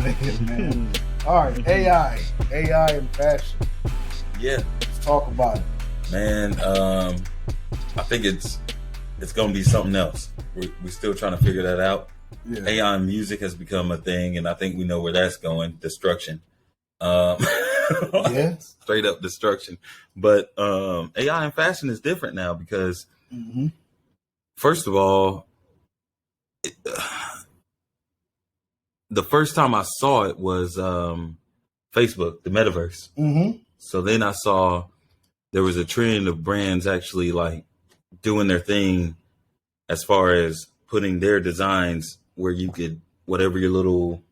Man. All right, AI and fashion. Yeah, Let's talk about it. man. I think it's gonna be something else. We're still trying to figure that out. Yeah. AI and music has become a thing, and I think we know where that's going. Destruction. Um, Yeah. Straight up destruction. But AI and fashion is different now because, first of all, the first time I saw it was Facebook, the metaverse. So then I saw there was a trend of brands actually like doing their thing as far as putting their designs where you could, whatever your little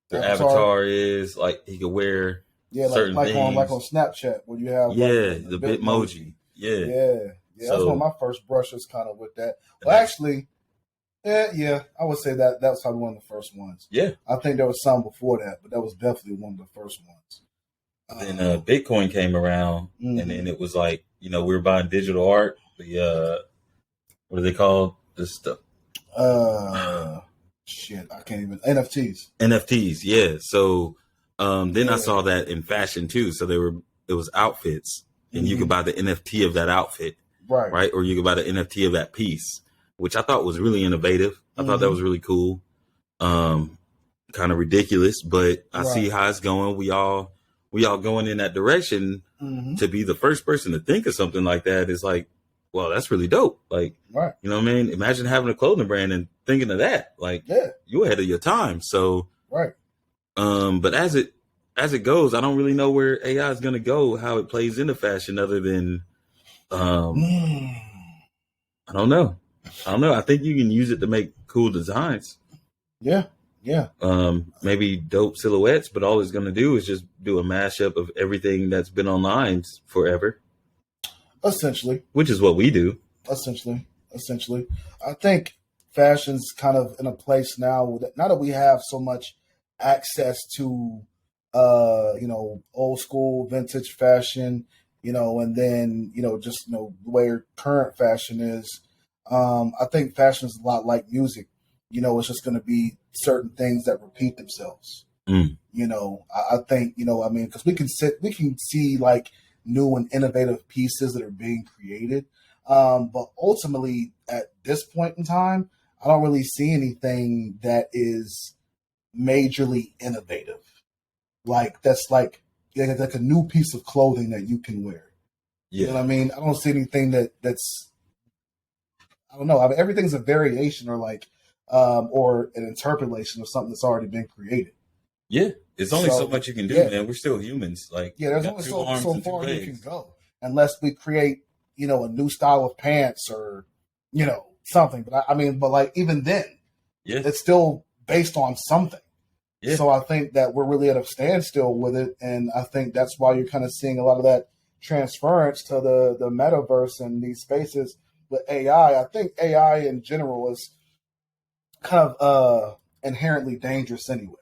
their avatar is, like he could wear certain like things. on Snapchat where you have the Bitmoji. Yeah. So, that's one of my first brushes kind of with that. Well, actually, I would say that was probably one of the first ones. Yeah. I think there was some before that, but that was definitely one of the first ones. Then Bitcoin came around, and then it was like, we were buying digital art. The what do they call this stuff? Shit, I can't even NFTs, yeah. So then I saw that in fashion too. So it was outfits, and you could buy the NFT of that outfit, right? Or you could buy the NFT of that piece, which I thought was really innovative. I thought that was really cool. Kind of ridiculous, but I see how it's going. We all going in that direction. To be the first person to think of something like that is like, well, that's really dope. Like, you know what I mean? Imagine having a clothing brand and thinking of that. Like, you ahead of your time. So, but as it goes, I don't really know where AI is going to go, how it plays into fashion, other than, I don't know. I think you can use it to make cool designs. Yeah. Maybe dope silhouettes, but all it's going to do is just do a mashup of everything that's been online forever. Essentially. Which is what we do. Essentially. I think fashion's kind of in a place now that we have so much access to, old school vintage fashion, and then, just, the way current fashion is. I think fashion is a lot like music. It's just going to be certain things that repeat themselves. I think, because we can see like new and innovative pieces that are being created. But ultimately at this point in time, I don't really see anything that is majorly innovative. Like that's like a new piece of clothing that you can wear. You know what I mean? I don't see anything that's, I don't know. I mean, everything's a variation or like, or an interpolation of something that's already been created. Yeah, it's only so much you can do, man. We're still humans. Like, there's only so far you can go unless we create, a new style of pants or, something. But but like even then, it's still based on something. Yeah. So I think that we're really at a standstill with it, and I think that's why you're kind of seeing a lot of that transference to the metaverse and these spaces with AI. I think AI in general is kind of inherently dangerous anyway,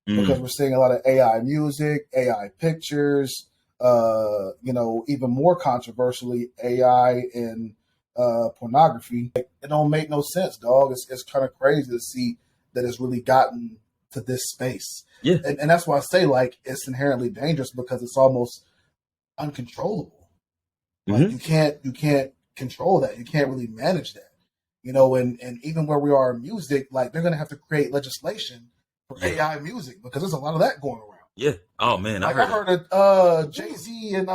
because we're seeing a lot of AI music, AI pictures, even more controversially, AI in pornography. Like, it don't make no sense, dog. It's kind of crazy to see that it's really gotten to this space. Yeah. And that's why I say like it's inherently dangerous, because it's almost uncontrollable. Like you can't control that. You can't really manage that. And even where we are in music, like they're gonna have to create legislation for AI music, because there's a lot of that going around. Yeah. Oh man, I heard a Jay-Z and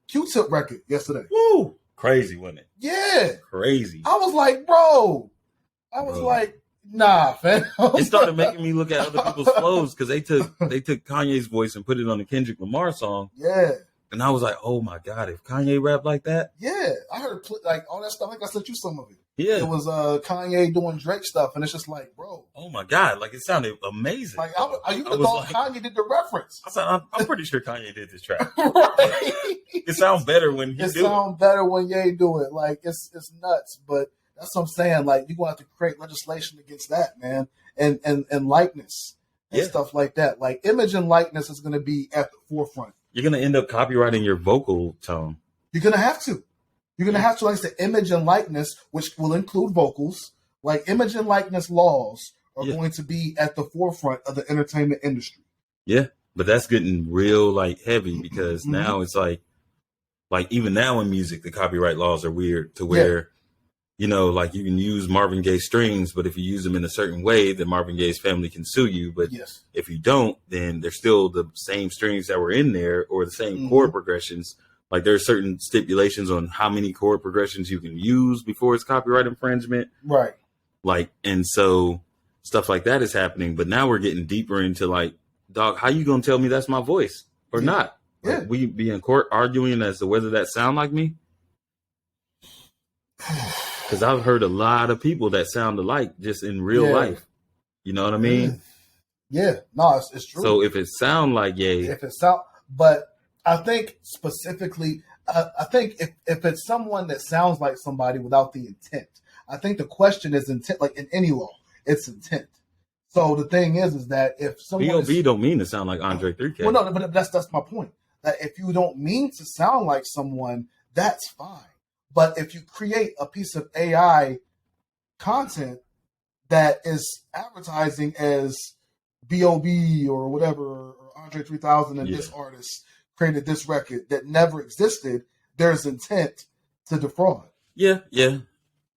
Q-Tip record yesterday. Woo! Crazy, wasn't it? Yeah. Crazy. I was like, bro. Like, nah, fam. It started making me look at other people's flows, because they took Kanye's voice and put it on the Kendrick Lamar song. Yeah. And I was like, oh my God, if Kanye rapped like that? Yeah. I heard like all that stuff. I think I sent you some of it. Yeah. It was Kanye doing Drake stuff, and it's just like, bro. Oh my God, like it sounded amazing. Like you would have thought Kanye did the reference. I said, I'm pretty sure Kanye did this track. Right. It sounds better when he do it. It sounds better when Ye do it. Like it's nuts, but that's what I'm saying. Like you're gonna have to create legislation against that, man, and likeness and stuff like that. Like image and likeness is gonna be at the forefront. You're gonna end up copyrighting your vocal tone. You're gonna have to. You're gonna have to, like the image and likeness, which will include vocals. Like image and likeness laws are going to be at the forefront of the entertainment industry. Yeah, but that's getting real like heavy because now it's like even now in music, the copyright laws are weird to where, you know, like you can use Marvin Gaye strings, but if you use them in a certain way, then Marvin Gaye's family can sue you. But if you don't, then they're still the same strings that were in there or the same chord progressions. Like there are certain stipulations on how many chord progressions you can use before it's copyright infringement. Right. Like, and so stuff like that is happening. But now we're getting deeper into like, dog, how you going to tell me that's my voice or not? Like, we be in court arguing as to whether that sound like me. Because I've heard a lot of people that sound alike just in real life. You know what I mean? Yeah. No, it's true. So if it sound like but I think specifically, I think if it's someone that sounds like somebody without the intent, I think the question is intent. Like in any law, it's intent. So the thing is that if someone B.O.B. don't mean to sound like Andre 3K. Well, no, but that's my point. That if you don't mean to sound like someone, that's fine. But if you create a piece of AI content that is advertising as B.O.B. or whatever, or Andre 3000 and this artist created this record that never existed, there's intent to defraud. Yeah.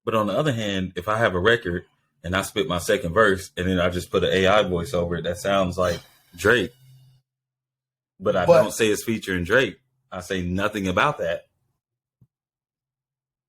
But on the other hand, if I have a record and I spit my second verse and then I just put an AI voice over it that sounds like Drake, but I don't say it's featuring Drake, I say nothing about that.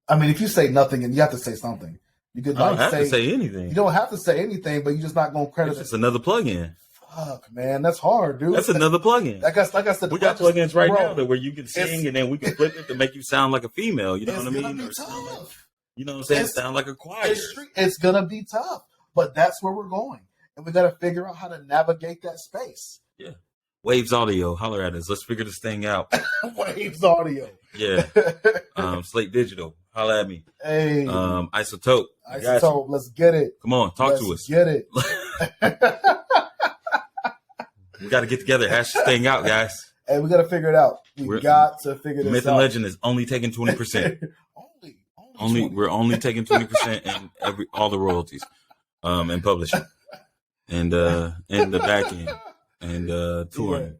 I mean, if you say nothing, and you have to say something. You could I don't have to say anything. You don't have to say anything, but you're just not going to credit it. It's another plugin. Fuck, man, that's hard, dude. That's another plugin. Like I said, we got plugins right now that where you can sing and then we can flip it to make you sound like a female. You know what I mean? It's gonna be tough. You know what I'm saying? Sound like a choir. It's gonna be tough, but that's where we're going, and we got to figure out how to navigate that space. Yeah. Waves Audio, holler at us. Let's figure this thing out. Waves Audio. Yeah. Slate Digital, holler at me. Hey. Isotope. Let's get it. Come on, talk to us. Get it. We got to get together, hash this thing out, guys. Hey, we got to figure it out. We got to figure this out. Myth and Legend is only taking 20%. only we're only taking 20% and all the royalties, and publishing, and the back end, and touring.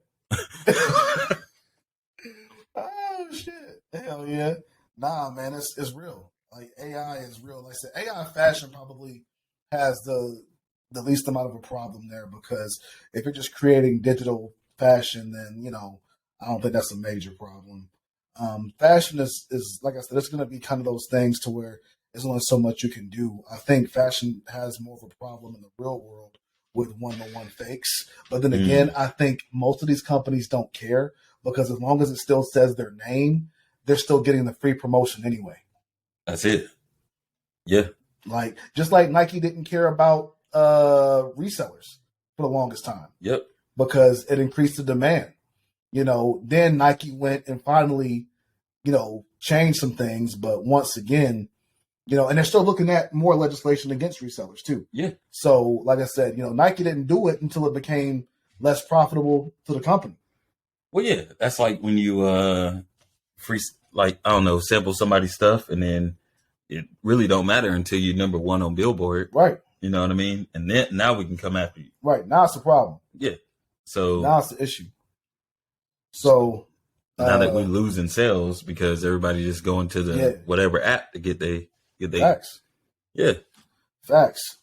Oh shit! Hell yeah! Nah, man, it's real. Like AI is real. Like I said, AI fashion probably has the least amount of a problem there, because if you're just creating digital fashion, then I don't think that's a major problem. Fashion is like I said, it's going to be kind of those things to where there's only so much you can do. I think fashion has more of a problem in the real world with one-on-one fakes. But then again, I think most of these companies don't care, because as long as it still says their name, they're still getting the free promotion anyway. That's it. Yeah. Like, just like Nike didn't care about resellers for the longest time. Yep. Because it increased the demand. Then Nike went and finally, changed some things. But once again, and they're still looking at more legislation against resellers too. Yeah. So, like I said, Nike didn't do it until it became less profitable to the company. Well, yeah, that's like when you sample somebody's stuff, and then it really don't matter until you're number one on Billboard. Right. You know what I mean? And then now we can come after you. Right. Now it's a problem. Yeah. So now it's the issue. So now that we're losing sales because everybody just going to the whatever app to get they facts. Yeah. Facts.